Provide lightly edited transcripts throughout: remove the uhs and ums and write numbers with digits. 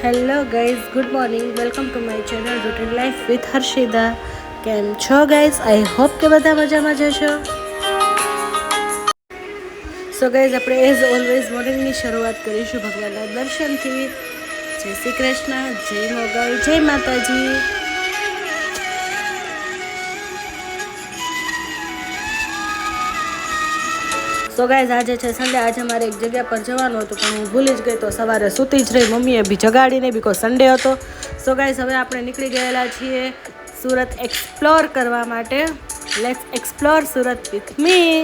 Hello guys, good morning. Welcome to my channel routine life with Harshida. કેમ છો guys? I hope કે બધા મજામાં જશો. સો ગાઈઝ, આપણે એઝ ઓલવેઝ મોર્નિંગની શરૂઆત કરીશું ભગવાનના દર્શનથી. જય શ્રી કૃષ્ણ, જય મોગલ, જય માતાજી. સો ગાઈઝ, આજે છે સન્ડે. આજે મારે એક જગ્યા પર જવાનું હતું પણ હું ભૂલી જ ગઈ, તો સવારે સૂતી જ રહી. મમ્મીએ બી જગાડીને, બીકોઝ સન્ડે હતો. સો ગાઈઝ, હવે આપણે નીકળી ગયેલા છીએ સુરત એક્સપ્લોર કરવા માટે. Let's explore Surat with me.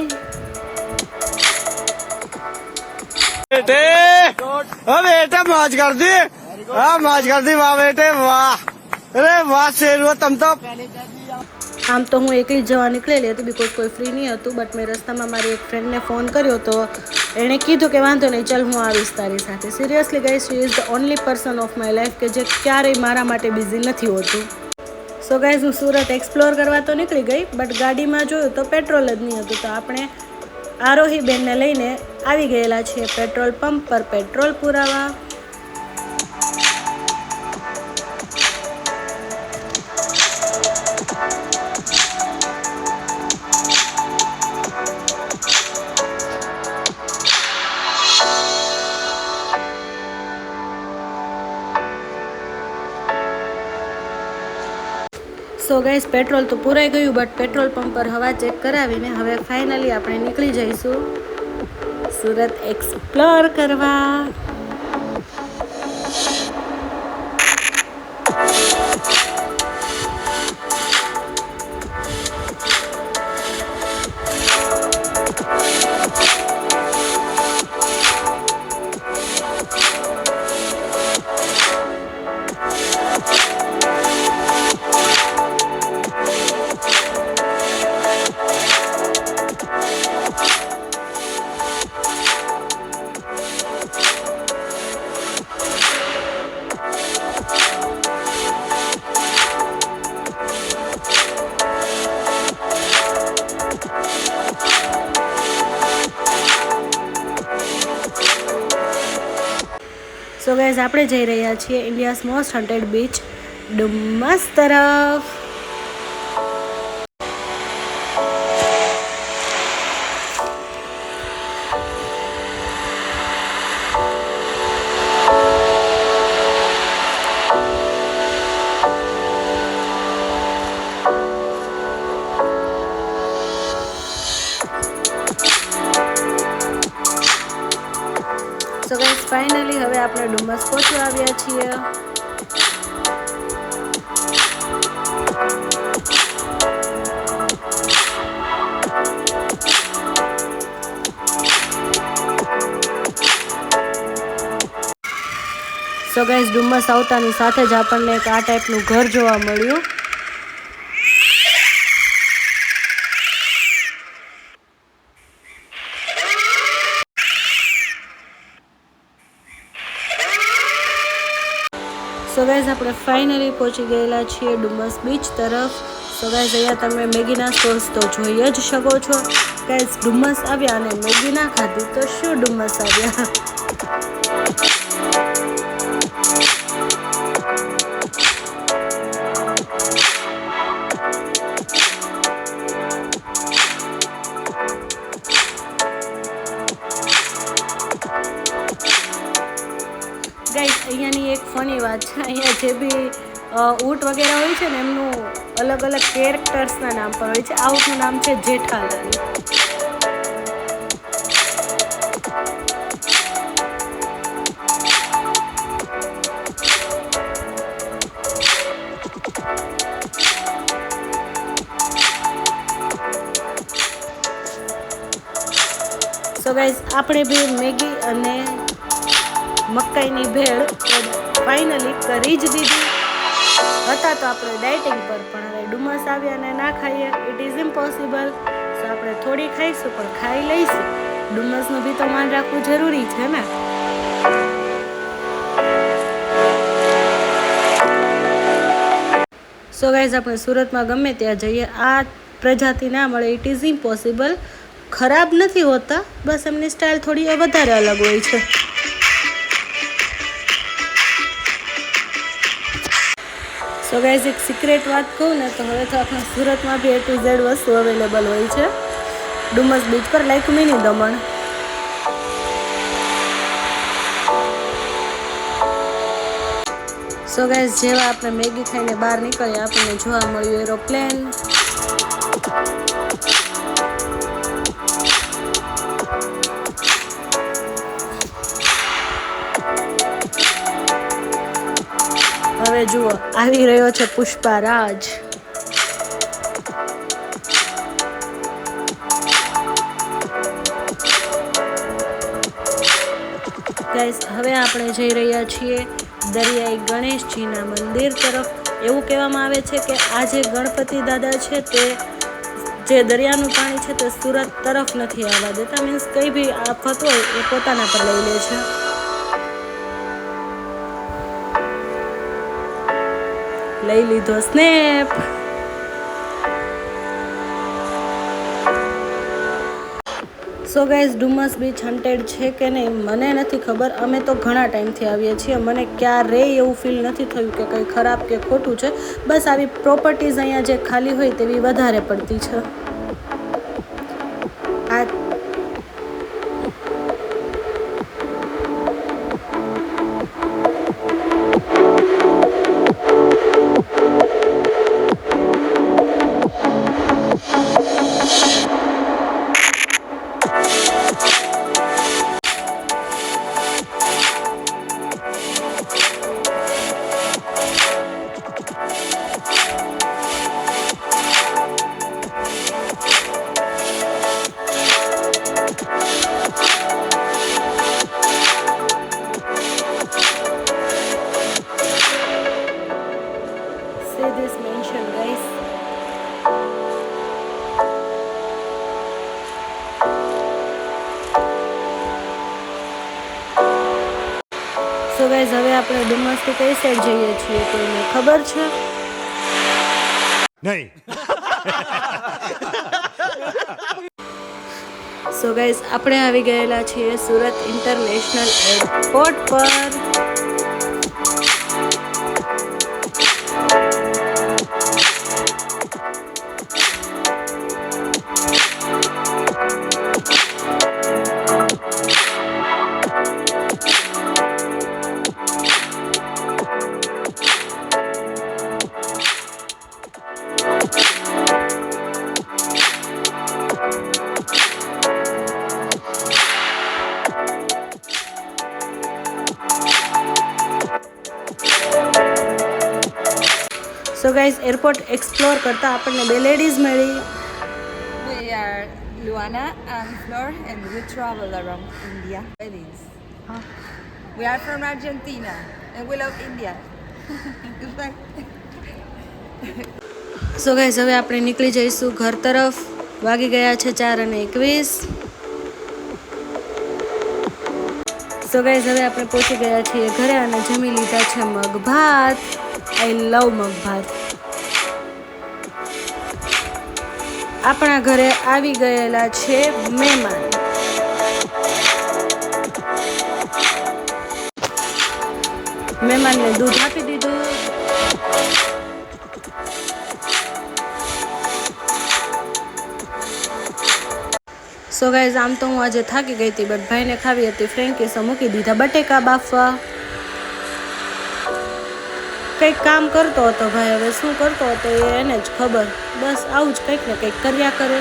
બેટા मौज कर दी, हाँ मौज कर दी, वाह बेटे वाह, अरे वाह शेर तम तो. આમ તો હું એકલી જ જવા નીકળેલી હતી, બીકોઝ કોઈ ફ્રી નહીં હતું. બટ મેં રસ્તામાં મારી એક ફ્રેન્ડને ફોન કર્યો, તો એણે કીધું કે વાંધો નહીં, ચાલ હું આવીશ તારી સાથે. Seriously guys, she is the only person of my life કે જે ક્યારેય મારા માટે બિઝી નથી હોતું. સો ગાઈઝ, હું સુરત એક્સપ્લોર કરવા તો નીકળી ગઈ, બટ ગાડીમાં જોયું તો પેટ્રોલ જ નહીં હતું. તો આપણે આરોહી બેનને લઈને આવી ગયેલા છીએ પેટ્રોલ પંપ પર પેટ્રોલ પુરાવા. સો ગાઈઝ, પેટ્રોલ તો પૂરાઈ ગયું, બટ પેટ્રોલ પંપ પર હવા ચેક કરાવીને હવે ફાઇનલી આપણે નીકળી જઈશું સુરત એક્સપ્લોર કરવા. સો ગાઈઝ, આપણે જઈ રહ્યા છીએ ઇન્ડિયાઝ મોસ્ટ હન્ટેડ બીચ ડુમ્મસ તરફ. સો ગાઈઝ, ફાઇનલી હવે આપણે ડુમ્મસ પહોંચવા આવ્યા છીએ. સો ગાઈઝ, ડુમ્મસ આવતાની સાથે જ આપણને એક આ ટાઈપનું ઘર જોવા મળ્યું. સો ગાઈઝ, આપણે ફાઇનલી પહોંચી ગયેલા છીએ ડુમ્મસ બીચ તરફ. સો ગાઈઝ, અહીંયા તમે મેગીના સ્ટોલ્સ તો જોઈ જ શકો છો. ગાઈઝ, ડુમ્મસ આવ્યા અને મેગી ના ખાધી તો શું ડુમ્મસ આવ્યા. ગાઈઝ, અહીંયાની એક ફની વાત છે. અહીંયા જે બી ઊંટ વગેરે હોય છે ને, એમનું અલગ અલગ કેરેક્ટર્સના નામ પર હોય છે. આ ઊંટનું નામ છે જેઠાલાલ. સો ગાઈઝ, આપણે બી મેગી અને મકાઈની ભેળ ફાઇનલી કરી જ દીધી. હતા તો આપણે ડાયટિંગ પર, પણ હવે ડુમ્મસ આવ્યા અને ના ખાઈએ ઇટ ઇઝ ઇમ્પોસિબલ. સો આપણે થોડી ખાઈશું પણ ખાઈ લઈશું. ડુમ્મસનું બી તો માન રાખવું જરૂરી છે ને. સો ગાઈઝ, આપણે સુરતમાં ગમે ત્યાં જઈએ, આ પ્રજાતિ ના મળે ઇટ ઇઝ ઇમ્પોસિબલ. ખરાબ નથી હોતા, બસ એમની સ્ટાઇલ થોડી વધારે અલગ હોય છે. સો ગાઈઝ એક સિક્રેટ વાત કહું ને તો હવે તો આપણા સુરતમાં બી A to Z વસ્તુ અવેલેબલ હોય છે ડુમસ બીચ પર, like mini Daman. So guys જેવા આપણે મેગી ખાઈને બહાર નીકળ્યા આપણને જોવા મળ્યું એરોપ્લેન. હવે જુઓ આવી રહ્યો છે પુષ્પારાજ. ગાઈસ હવે આપણે જઈ રહ્યા છીએ દરિયાઈ ગણેશજીના મંદિર તરફ. એવું કહેવામાં આવે છે કે આ જે ગણપતિ દાદા છે તે જે દરિયાનું પાણી છે તે સુરત તરફ નથી આવવા દેતા, મીન્સ કઈ બી આફત હોય એ પોતાના પર લઈ લે છે. લઈ લીધો snap. So guys Dumas beach haunted છે કે નહીં મને નથી ખબર. અમે તો ઘણા ટાઈમથી આવીએ છીએ, મને ક્યારેય એવું ફીલ નથી થયું કે કંઈ ખરાબ કે ખોટું છે. બસ આવી પ્રોપર્ટીઝ અહીંયા જે ખાલી હોય તેવી વધારે પડતી છે. આ say this mention guys. So guys હવે આપણે ડુમસથી કઈ સાઈડ જઈએ છીએ કોઈને ખબર છે? નહીં. સો ગાઈઝ આપણે આવી ગયેલા છીએ સુરત ઇન્ટરનેશનલ એરપોર્ટ પર. સો ગાઈઝ એરપોર્ટ એક્સપ્લોર કરતા આપણને બે લેડીઝ મળી. We are Luana and Flor, and we travel around India weddings. We are from Argentina, and we love India. Goodbye. So guys હવે આપણે નીકળી જઈશું ઘર તરફ. વાગી ગયા છે 4:21. સો ગાઈઝ હવે આપણે પહોંચી ગયા છીએ ઘરે અને જમી લીધા છે મગ ભાત. આઈ લવ મગ ભાત. આપણા ઘરે આવી ગયેલા છે મહેમાન. મહેમાનને દૂધ આપી દીધું. સો ગાઈઝ આમ તો હું આજે થાકી ગઈ હતી, બટ ભાઈને ખાવી હતી ફ્રેન્કી, સો મૂકી દીધા બટેકા બાફવા. કંઈક કામ કરતો હતો ભાઈ, હવે શું કરતો હતો એ એને જ ખબર. બસ આવું જ કંઈક ને કંઈક કર્યા કરે.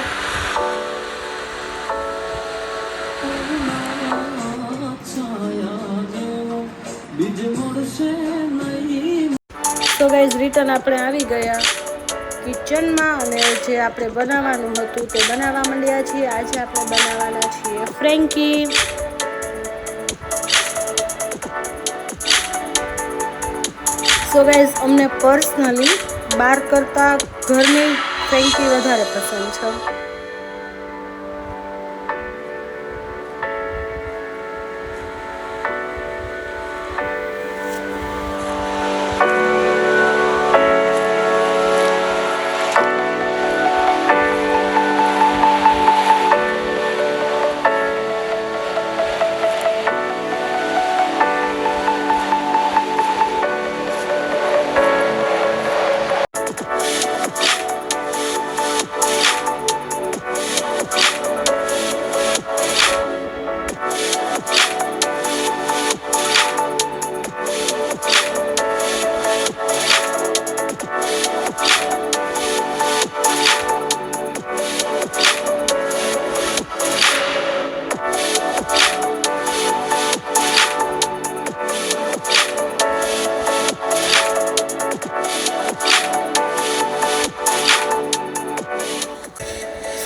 તો ગાઈઝ રિટર્ન આપણે આવી ગયા કિચનમાં અને જે આપણે બનાવવાનું હતું તે બનાવવા માંડ્યા છીએ. આજે આપણે બનાવવાના છીએ ફ્રેન્કી. સો ગાઈઝ અમને પર્સનલી બહાર કરતાં ઘરની ફ્રેન્કી વધારે પસંદ છે.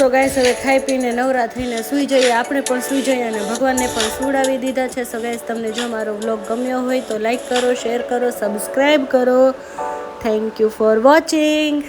ચલો ગાઈસ હવે ખાઈ પીને નવરા થઈને સૂઈ જઈએ, આપણે પણ સૂઈ જઈએ અને ભગવાનને પણ સુવડાવી દીધા છે. સો ગાઈસ તમને જો મારો વ્લોગ ગમ્યો હોય તો લાઈક કરો, શેર કરો, સબસ્ક્રાઈબ કરો. Thank you for watching.